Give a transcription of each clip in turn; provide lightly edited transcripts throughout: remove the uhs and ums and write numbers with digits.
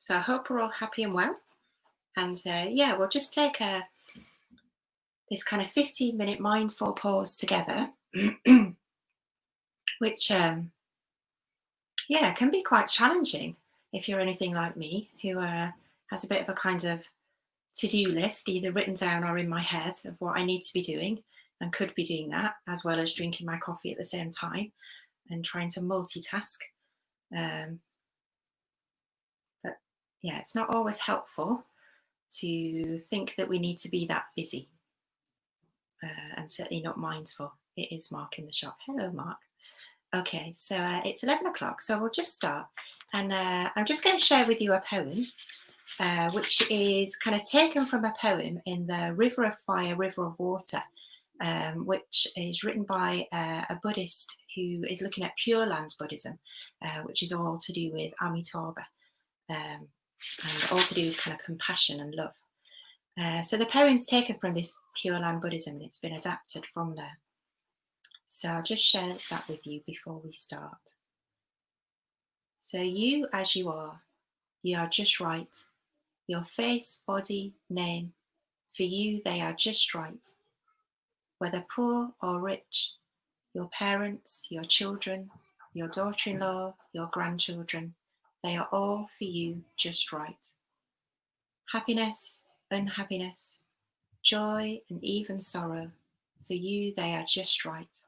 So I hope we're all happy and well. And yeah, we'll just take this kind of 15-minute mindful pause together, which, yeah, can be quite challenging if you're anything like me, who has a bit of a kind of to do list, either written down or in my head, of what I need to be doing and could be doing that, as well as drinking my coffee at the same time and trying to multitask. Um, but yeah, it's not always helpful to think that we need to be that busy. And certainly not mindful. It is Mark in the shop. Hello, Mark. Okay, so it's 11 o'clock, so we'll just start. And I'm just going to share with you a poem, which is kind of taken from a poem in the River of Fire, River of Water, which is written by a Buddhist who is looking at Pure Land Buddhism, which is all to do with Amitabha, and all to do with kind of compassion and love. So the poem's taken from this Pure Land Buddhism and it's been adapted from there. So I'll just share that with you before we start. So you as you are just right. Your face, body, name, for you they are just right. Whether poor or rich, your parents, your children, your daughter-in-law, your grandchildren, they are all for you just right. Happiness, unhappiness, joy and even sorrow, for you they are just right.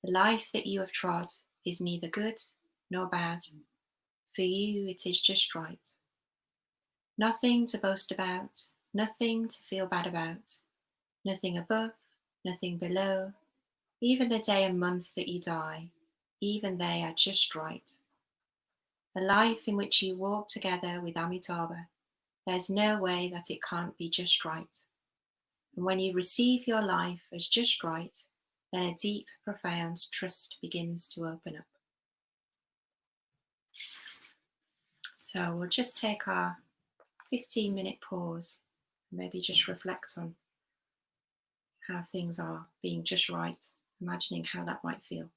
The life that you have trod is neither good nor bad. For you it is just right. Nothing to boast about, nothing to feel bad about, nothing above, nothing below, even the day and month that you die, even they are just right. The life in which you walk together with Amitabha, there's no way that it can't be just right. And when you receive your life as just right, then a deep, profound trust begins to open up. So we'll just take our 15-minute pause, maybe just reflect on how things are being just right, imagining how that might feel.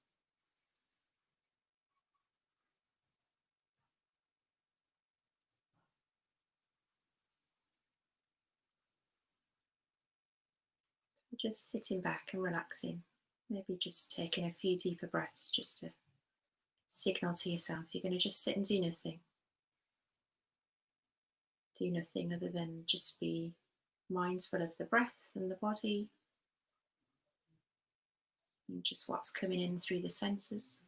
Just sitting back and relaxing, maybe just taking a few deeper breaths just to signal to yourself you're going to just sit and do nothing. Do nothing other than just be mindful of the breath and the body and just what's coming in through the senses.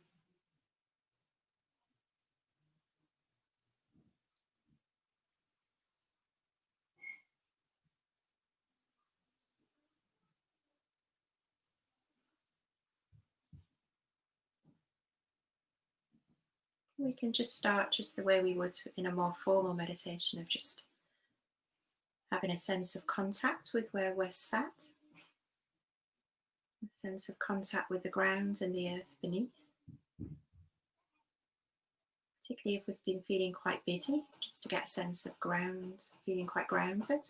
We can just start just the way we would in a more formal meditation, of just having a sense of contact with where we're sat, a sense of contact with the ground and the earth beneath. Particularly if we've been feeling quite busy, just to get a sense of ground, feeling quite grounded.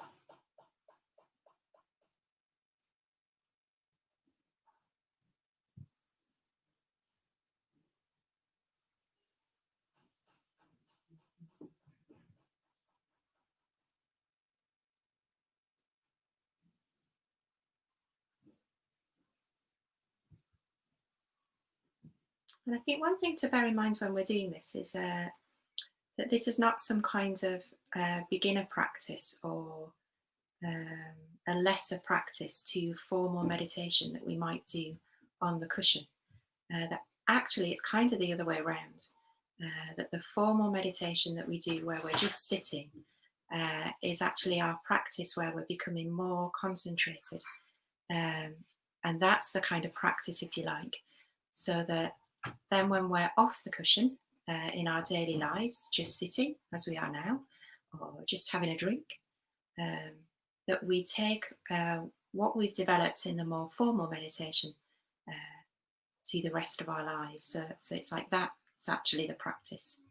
And I think one thing to bear in mind when we're doing this is that this is not some kind of beginner practice or um, a lesser practice to formal meditation that we might do on the cushion. That actually it's kind of the other way around. That the formal meditation that we do where we're just sitting is actually our practice where we're becoming more concentrated. Um, and that's the kind of practice, if you like, so that then when we're off the cushion in our daily lives, just sitting as we are now, or just having a drink, um, that we take what we've developed in the more formal meditation uh, to the rest of our lives. So it's like that. It's actually the practice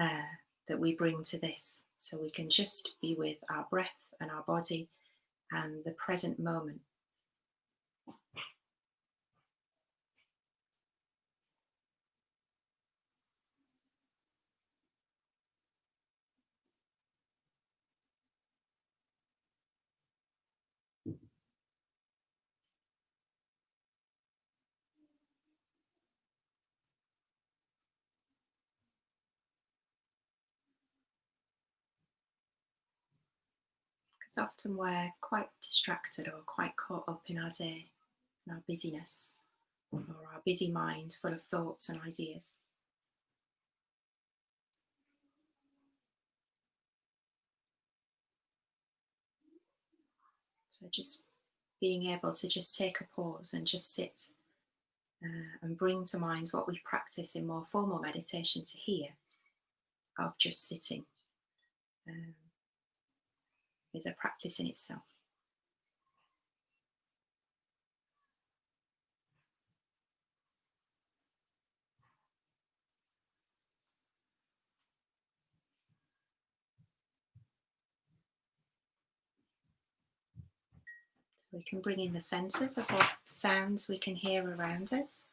uh, that we bring to this. So we can just be with our breath and our body and the present moment. Because often we're quite distracted or quite caught up in our day, in our busyness, or our busy mind full of thoughts and ideas. So just being able to just take a pause and just sit and bring to mind what we practice in more formal meditation to here of just sitting um, is a practice in itself. We can bring in the senses of what sounds we can hear around us.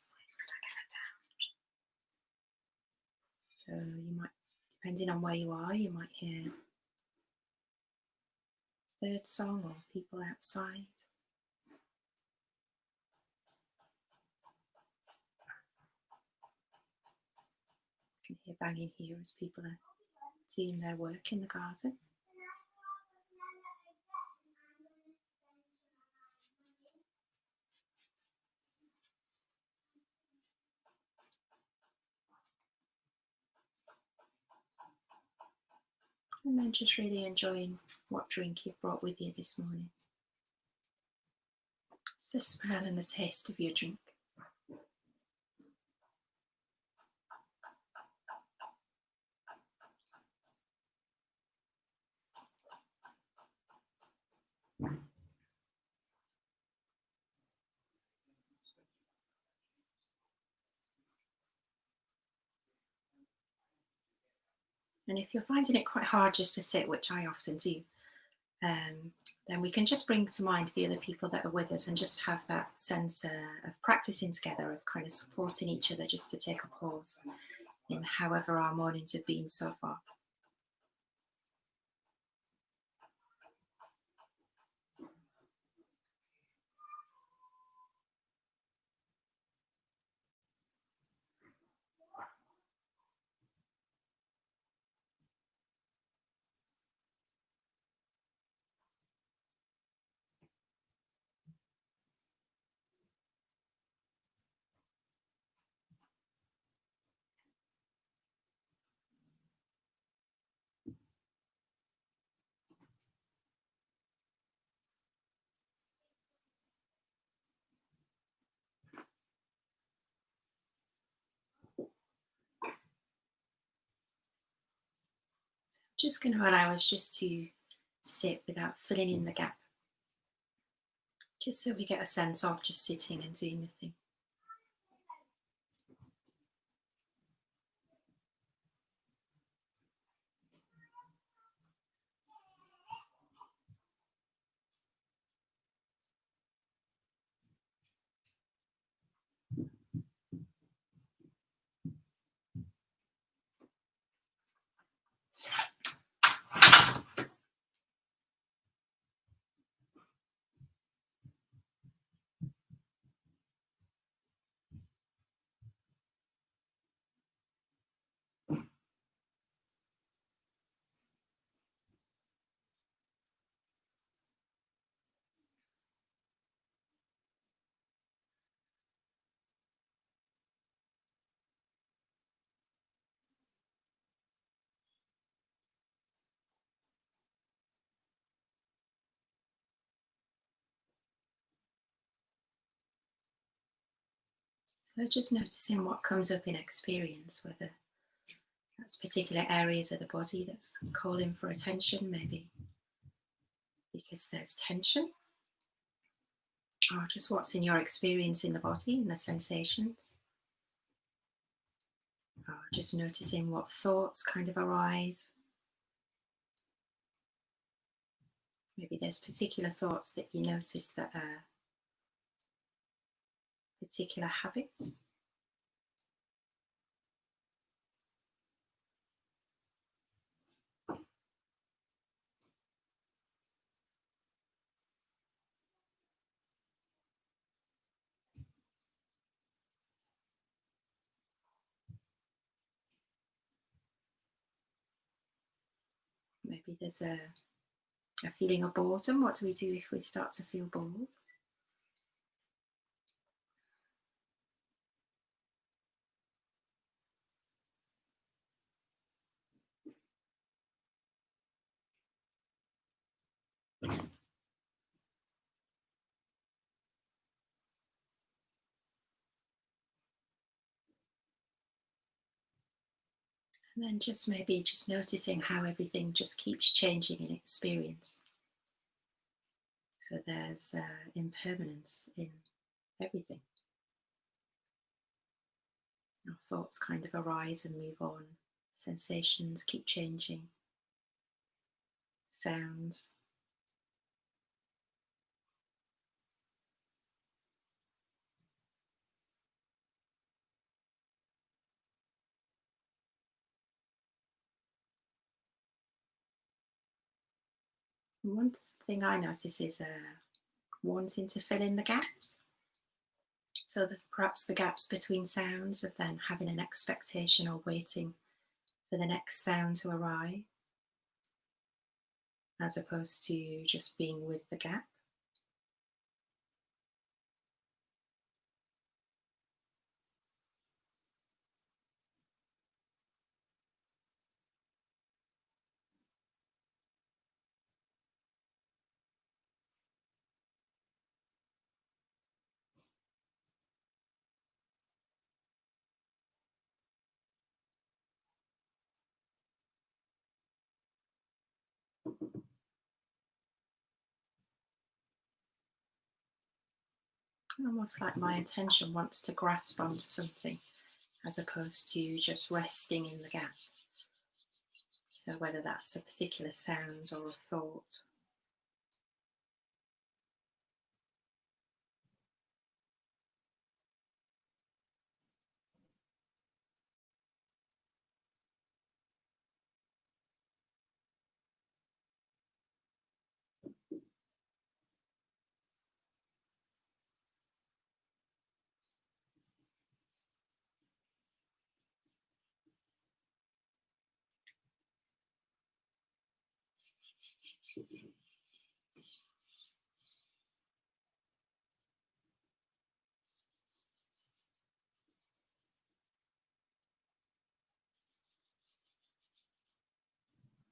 So you might, depending on where you are, you might hear bird song or people outside. You can hear banging here as people are doing their work in the garden. And then just really enjoying what drink you've brought with you this morning. It's the smell and the taste of your drink. And if you're finding it quite hard just to sit, which I often do, then we can just bring to mind the other people that are with us and just have that sense of practicing together, of kind of supporting each other, just to take a pause in however our mornings have been so far. Just going to allow us just to sit without filling in the gap, just so we get a sense of just sitting and doing nothing. So just noticing what comes up in experience, whether that's particular areas of the body that's calling for attention, maybe because there's tension, or just what's in your experience in the body and the sensations, or just noticing what thoughts kind of arise. Maybe there's particular thoughts that you notice that are particular habits. Maybe there's a A feeling of boredom. What do we do if we start to feel bored? And then just maybe just noticing how everything just keeps changing in experience. So there's impermanence in everything. Our thoughts kind of arise and move on. Sensations keep changing. Sounds. And one thing I notice is wanting to fill in the gaps. So there's perhaps the gaps between sounds of then having an expectation or waiting for the next sound to arrive, as opposed to just being with the gap. Almost like my attention wants to grasp onto something as opposed to just resting in the gap. So whether that's a particular sound or a thought.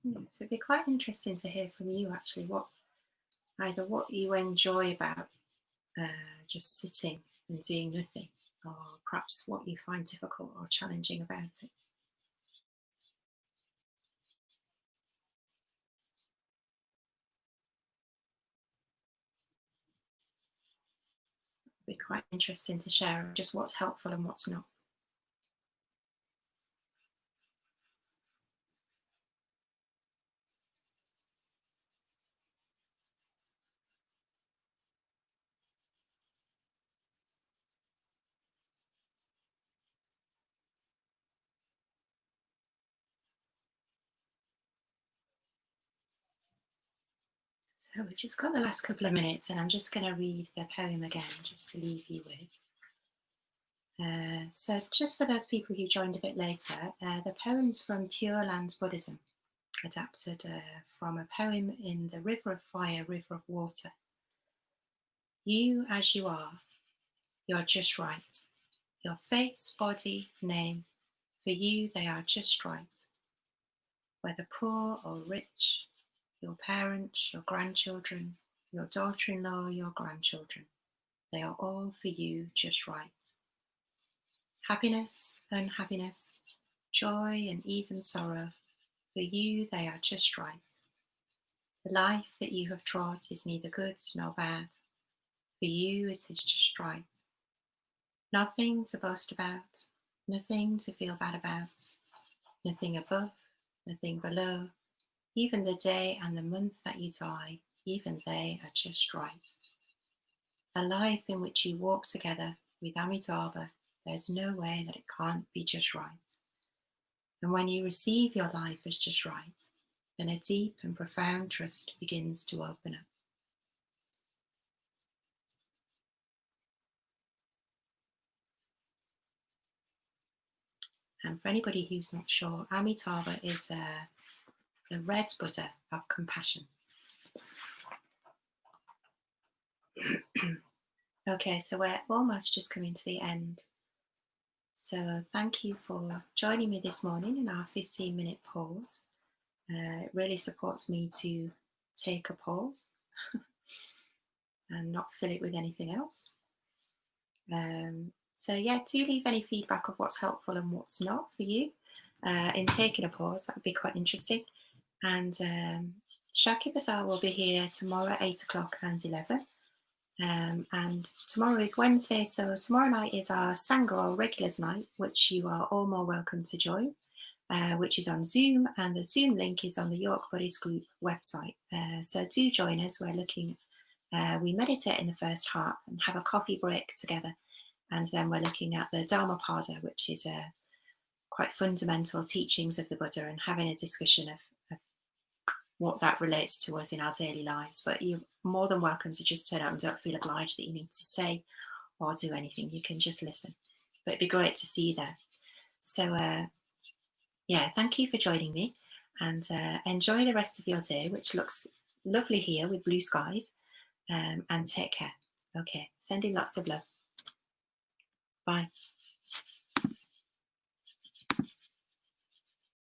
Yeah, so it'd be quite interesting to hear from you actually what you enjoy about just sitting and doing nothing, or perhaps what you find difficult or challenging about it. It'd be quite interesting to share just what's helpful and what's not. So we've just got the last couple of minutes, and I'm just going to read the poem again, just to leave you with. So just for those people who joined a bit later, the poem's from Pure Lands Buddhism, adapted from a poem in The River of Fire, River of Water. You as you are, you're just right. Your face, body, name, for you they are just right. Whether poor or rich, your parents, your grandchildren, your daughter-in-law, your grandchildren, they are all for you just right. Happiness, unhappiness, joy and even sorrow, for you they are just right. The life that you have trod is neither good nor bad, for you it is just right. Nothing to boast about, nothing to feel bad about, nothing above, nothing below, even the day and the month that you die, even they are just right. A life in which you walk together with Amitabha, there's no way that it can't be just right. And when you receive your life as just right, then a deep and profound trust begins to open up. And for anybody who's not sure, Amitabha is the red Buddha of compassion. Okay, so we're almost just coming to the end. So thank you for joining me this morning in our 15-minute pause. It really supports me to take a pause and not fill it with anything else. So yeah, do leave any feedback of what's helpful and what's not for you in taking a pause. That would be quite interesting. And Shaki Bazaar will be here tomorrow at 8 o'clock and 11. And tomorrow is Wednesday, so tomorrow night is our Sangha or Regulars night, which you are all more welcome to join, which is on Zoom, and the Zoom link is on the York Buddies Group website. So do join us. We meditate in the first half and have a coffee break together, and then we're looking at the Dhammapada, which is quite fundamental teachings of the Buddha, and having a discussion of what that relates to us in our daily lives. But you're more than welcome to just turn out and don't feel obliged that you need to say or do anything. You can just listen. But it'd be great to see you there. So yeah, thank you for joining me, and enjoy the rest of your day, which looks lovely here with blue skies, and take care. Okay, sending lots of love. Bye.